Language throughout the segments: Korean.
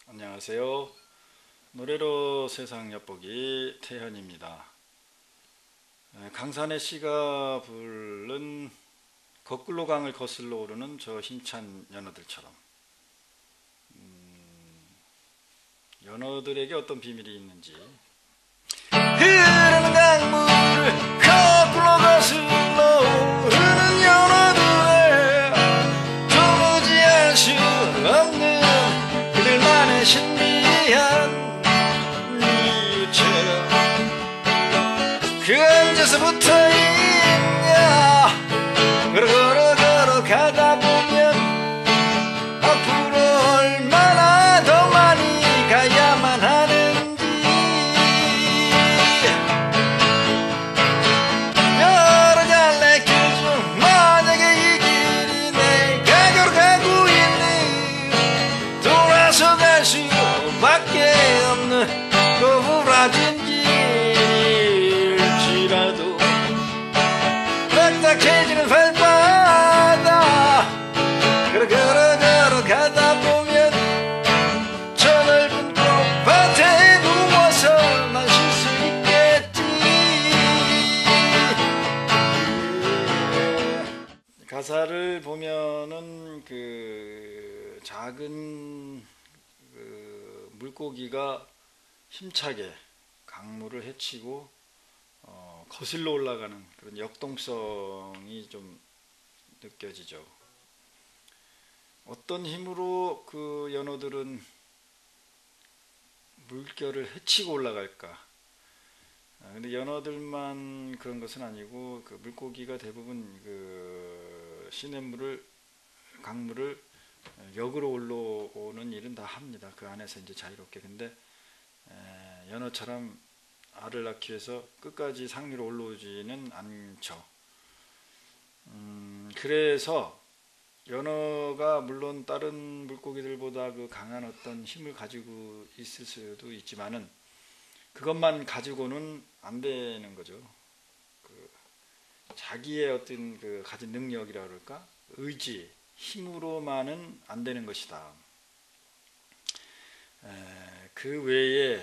안녕하세요. 노래로 세상 엿보기 태현입니다. 강산의 씨가 부른 거꾸로 강을 거슬러 오르는 저 힘찬 연어들처럼 연어들에게 어떤 비밀이 있는지 흐르는 강물을 거꾸로 거슬러 오르는 연어들의 도무지 알 수 없는 그들만의 신비한 이유처럼 그 언제서부터있냐 걸어 가다 보면 앞으로 얼마나 더 많이 가야만 하는지 여러 갈래 길 중 만약에 이 길이 내가 걸어가고 있는 돌아서 갈 수밖에 없는 고부라진 길일지라도 딱딱해지는 발바닥 걸어 가다 보면 저 넓은 꽃밭에 누워서만 쉴 수 있겠지. 가사를 보면은 그 작은 그 물고기가 힘차게 강물을 헤치고 거슬러 올라가는 그런 역동성이 좀 느껴지죠. 어떤 힘으로 그 연어들은 물결을 헤치고 올라갈까? 근데 연어들만 그런 것은 아니고 그 물고기가 대부분 그 시냇물을 강물을 역으로 올라오는 일은 다 합니다. 그 안에서 이제 자유롭게. 근데 연어처럼 알을 낳기 위해서 끝까지 상류로 올라오지는 않죠. 그래서 연어가 물론 다른 물고기들보다 그 강한 어떤 힘을 가지고 있을 수도 있지만은 그것만 가지고는 안 되는 거죠. 그 자기의 어떤 그 가진 능력이라 그럴까? 의지, 힘으로만은 안 되는 것이다. 그 외에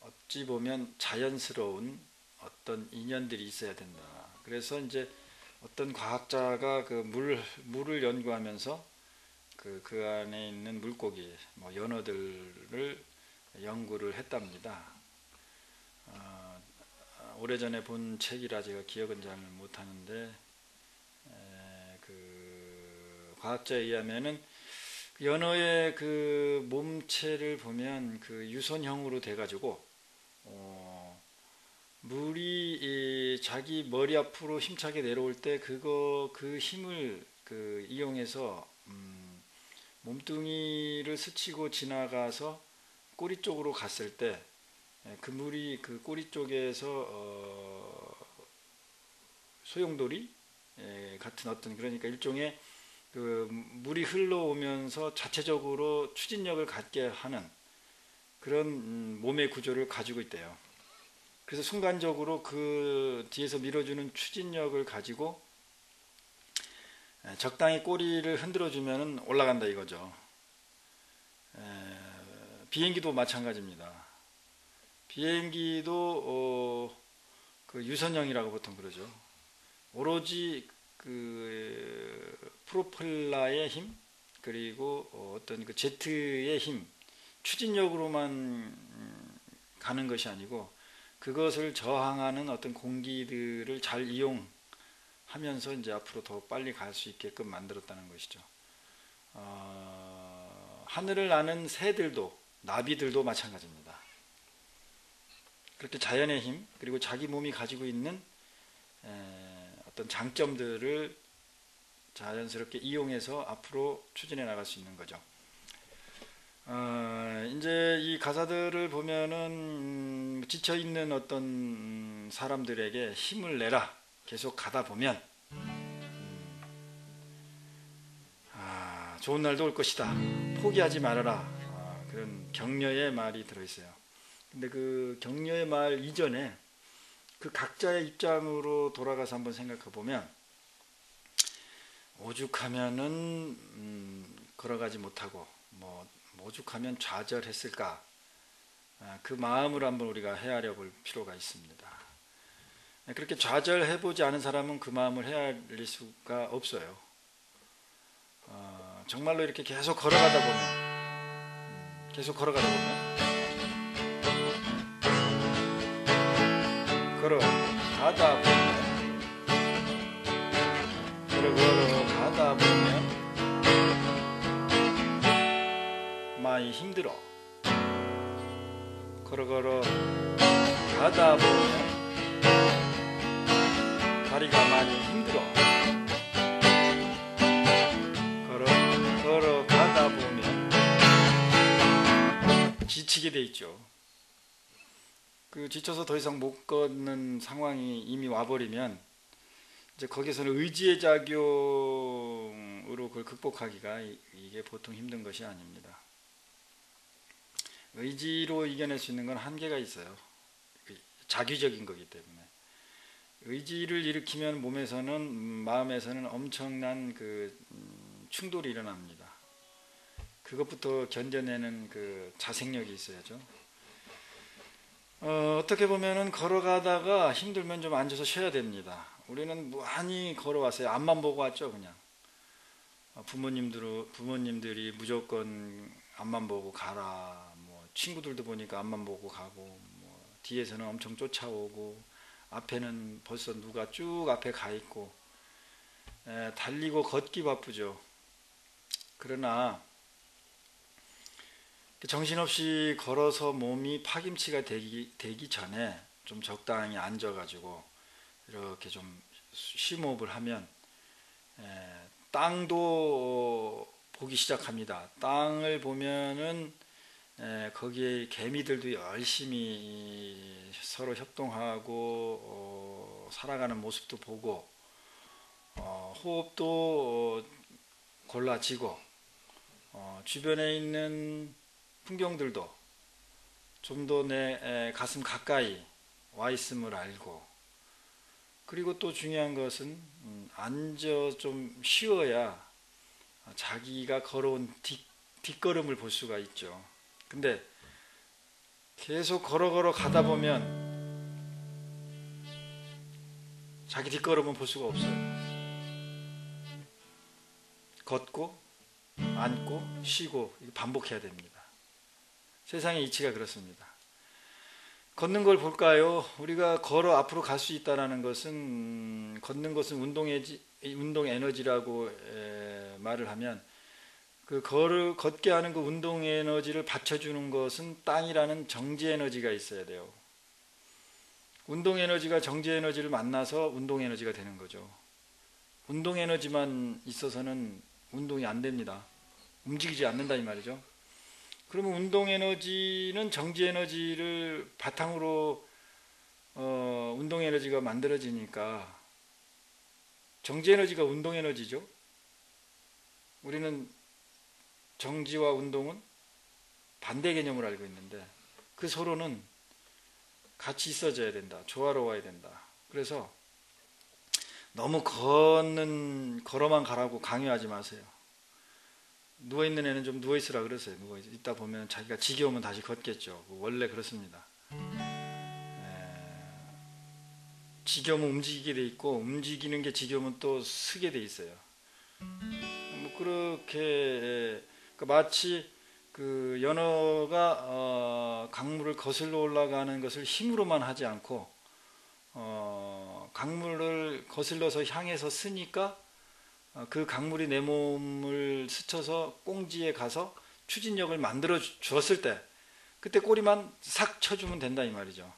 어찌 보면 자연스러운 어떤 인연들이 있어야 된다. 그래서 이제 어떤 과학자가 그 물을 연구하면서 그 안에 있는 물고기, 뭐 연어들을 연구를 했답니다. 오래전에 본 책이라 제가 기억은 잘 못하는데 그 과학자에 의하면은 연어의 그 몸체를 보면 그 유선형으로 돼가지고 물이 자기 머리 앞으로 힘차게 내려올 때 그 힘을 그 이용해서 몸뚱이를 스치고 지나가서 꼬리 쪽으로 갔을 때 그 물이 그 꼬리 쪽에서 소용돌이 같은 어떤 그러니까 일종의 그 물이 흘러오면서 자체적으로 추진력을 갖게 하는 그런 몸의 구조를 가지고 있대요. 그래서 순간적으로 그 뒤에서 밀어주는 추진력을 가지고 적당히 꼬리를 흔들어주면 올라간다 이거죠. 비행기도 마찬가지입니다. 비행기도 그 유선형이라고 보통 그러죠. 오로지 그 프로펠러의 힘 그리고 어떤 그 제트의 힘 추진력으로만 가는 것이 아니고 그것을 저항하는 어떤 공기들을 잘 이용하면서 이제 앞으로 더 빨리 갈 수 있게끔 만들었다는 것이죠. 하늘을 나는 새들도 나비들도 마찬가지입니다. 그렇게 자연의 힘 그리고 자기 몸이 가지고 있는 어떤 장점들을 자연스럽게 이용해서 앞으로 추진해 나갈 수 있는 거죠. 이제 이 가사들을 보면은 지쳐있는 어떤 사람들에게 힘을 내라 계속 가다 보면 좋은 날도 올 것이다 포기하지 말아라 그런 격려의 말이 들어있어요. 근데 그 격려의 말 이전에 그 각자의 입장으로 돌아가서 한번 생각해 보면 오죽하면은 걸어가지 못하고 오죽하면 좌절했을까? 그 마음을 한번 우리가 헤아려 볼 필요가 있습니다. 그렇게 좌절해보지 않은 사람은 그 마음을 헤아릴 수가 없어요. 정말로 이렇게 계속 걸어가다 보면 걸어가다 보면 많이 힘들어. 걸어가다 보면 다리가 많이 힘들어. 걸어가다 보면 지치게 돼 있죠. 지쳐서 더 이상 못 걷는 상황이 이미 와버리면 이제 거기서는 의지의 작용으로 그걸 극복하기가 이게 보통 힘든 것이 아닙니다. 의지로 이겨낼 수 있는 건 한계가 있어요. 자기적인 거기 때문에. 의지를 일으키면 마음에서는 엄청난 충돌이 일어납니다. 그것부터 견뎌내는 자생력이 있어야죠. 어떻게 보면은 걸어가다가 힘들면 좀 앉아서 쉬어야 됩니다. 우리는 무한히 걸어왔어요. 앞만 보고 왔죠, 그냥. 부모님들이 무조건 앞만 보고 가라. 친구들도 보니까 앞만 보고 가고, 뒤에서는 엄청 쫓아오고, 앞에는 벌써 누가 쭉 앞에 가 있고, 달리고 걷기 바쁘죠. 그러나 정신없이 걸어서 몸이 파김치가 되기 전에 좀 적당히 앉아가지고 이렇게 좀 심호흡을 하면 땅도 보기 시작합니다. 땅을 보면은 거기에 개미들도 열심히 서로 협동하고 살아가는 모습도 보고 호흡도 골라지고 주변에 있는 풍경들도 좀 더 내 가슴 가까이 와 있음을 알고, 그리고 또 중요한 것은 앉아 좀 쉬어야 자기가 걸어온 뒷걸음을 볼 수가 있죠. 근데 계속 걸어 가다 보면 자기 뒷걸음은 볼 수가 없어요. 걷고 앉고 쉬고 반복해야 됩니다. 세상의 이치가 그렇습니다. 걷는 걸 볼까요? 우리가 걸어 앞으로 갈 수 있다는 것은, 걷는 것은 운동 에너지라고 말을 하면, 걷게 하는 운동 에너지를 받쳐주는 것은 땅이라는 정지 에너지가 있어야 돼요. 운동 에너지가 정지 에너지를 만나서 운동 에너지가 되는 거죠. 운동 에너지만 있어서는 운동이 안 됩니다. 움직이지 않는다 이 말이죠. 그러면 운동 에너지는 정지 에너지를 바탕으로 운동 에너지가 만들어지니까, 정지 에너지가 운동 에너지죠. 우리는 정지와 운동은 반대 개념을 알고 있는데 그 서로는 같이 있어져야 된다. 조화로워야 된다. 그래서 너무 걸어만 가라고 강요하지 마세요. 누워있는 애는 좀 누워있으라 그러세요. 있다 보면 자기가 지겨우면 다시 걷겠죠. 원래 그렇습니다. 지겨우면 움직이게 돼 있고, 움직이는 게 지겨우면 또 쓰게 돼 있어요. 그렇게 마치 연어가 강물을 거슬러 올라가는 것을 힘으로만 하지 않고 강물을 거슬러서 향해서 쓰니까 그 강물이 내 몸을 스쳐서 꽁지에 가서 추진력을 만들어 주었을 때, 그때 꼬리만 싹 쳐주면 된다 이 말이죠.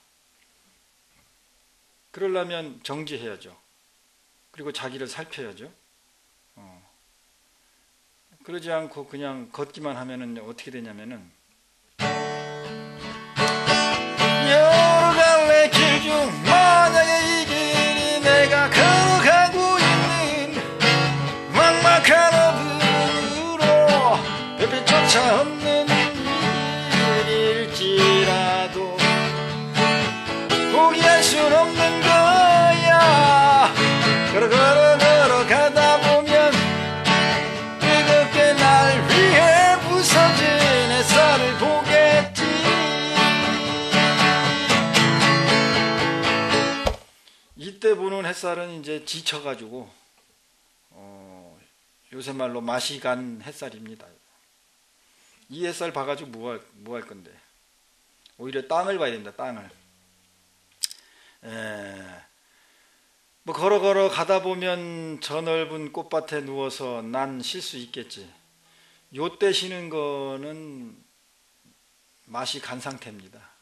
그러려면 정지해야죠. 그리고 자기를 살펴야죠. 그러지 않고 그냥 걷기만 하면은 어떻게 되냐면은, 여러 갈래 길 중 만약에 이 길이 내가 걸어가고 있는 막막한 어둠으로 별빛조차 없는 길일지라도 포기할 순 없는 거야. 걸어가다 보면 뜨겁게 날 위해 부서 이때 보는 햇살은 이제 지쳐가지고 요새 말로 맛이 간 햇살입니다. 이 햇살 봐가지고 뭐 할 건데. 오히려 땅을 봐야 됩니다. 땅을. 뭐 걸어 가다 보면 저 넓은 꽃밭에 누워서 난 쉴 수 있겠지. 요때 쉬는 거는 맛이 간 상태입니다.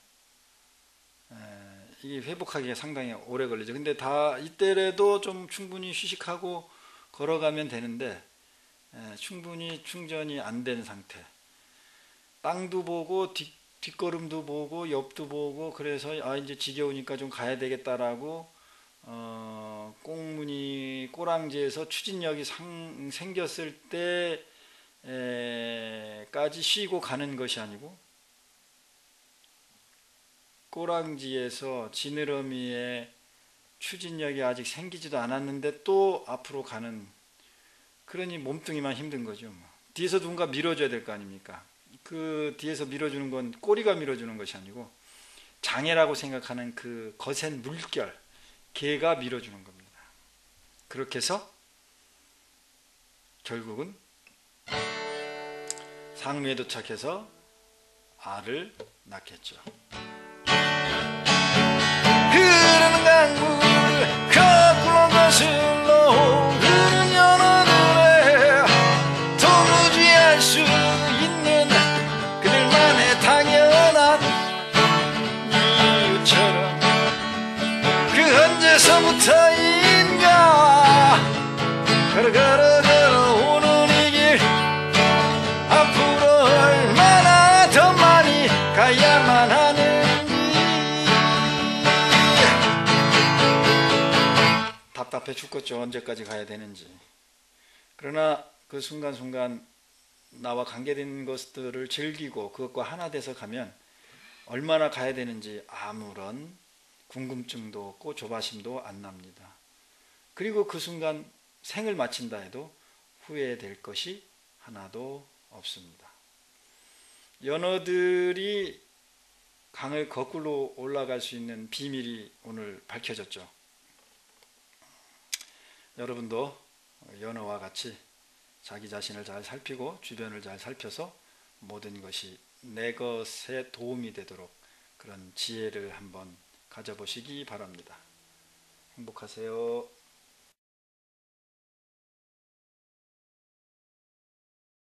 이게 회복하기가 상당히 오래 걸리죠. 근데 다 이때라도 좀 충분히 휴식하고 걸어가면 되는데 충분히 충전이 안 된 상태. 땅도 보고 뒷걸음도 보고 옆도 보고 그래서 이제 지겨우니까 좀 가야 되겠다라고 꽁무니 꼬랑지에서 추진력이 생겼을 때까지 쉬고 가는 것이 아니고 꼬랑지에서 지느러미에 추진력이 아직 생기지도 않았는데 또 앞으로 가는, 그러니 몸뚱이만 힘든 거죠. 뒤에서 누군가 밀어줘야 될 거 아닙니까? 그 뒤에서 밀어주는 건 꼬리가 밀어주는 것이 아니고 장애라고 생각하는 그 거센 물결, 걔가 밀어주는 겁니다. 그렇게 해서 결국은 상류에 도착해서 알을 낳겠죠. 흐르는 강물 거꾸로 거슬러 흐르는 연어들의 도무지 알 수 있는 그들만의 당연한 이유처럼 그 언제서부터인가 걸어오는 이 길 앞으로 얼마나 더 많이 가야만 하는지 답답해 죽겠죠. 언제까지 가야 되는지. 그러나 그 순간순간 나와 관계된 것들을 즐기고 그것과 하나 돼서 가면 얼마나 가야 되는지 아무런 궁금증도 없고 조바심도 안 납니다. 그리고 그 순간 생을 마친다 해도 후회될 것이 하나도 없습니다. 연어들이 강을 거꾸로 올라갈 수 있는 비밀이 오늘 밝혀졌죠. 여러분도 연어와 같이 자기 자신을 잘 살피고 주변을 잘 살펴서 모든 것이 내 것에 도움이 되도록 그런 지혜를 한번 가져보시기 바랍니다. 행복하세요.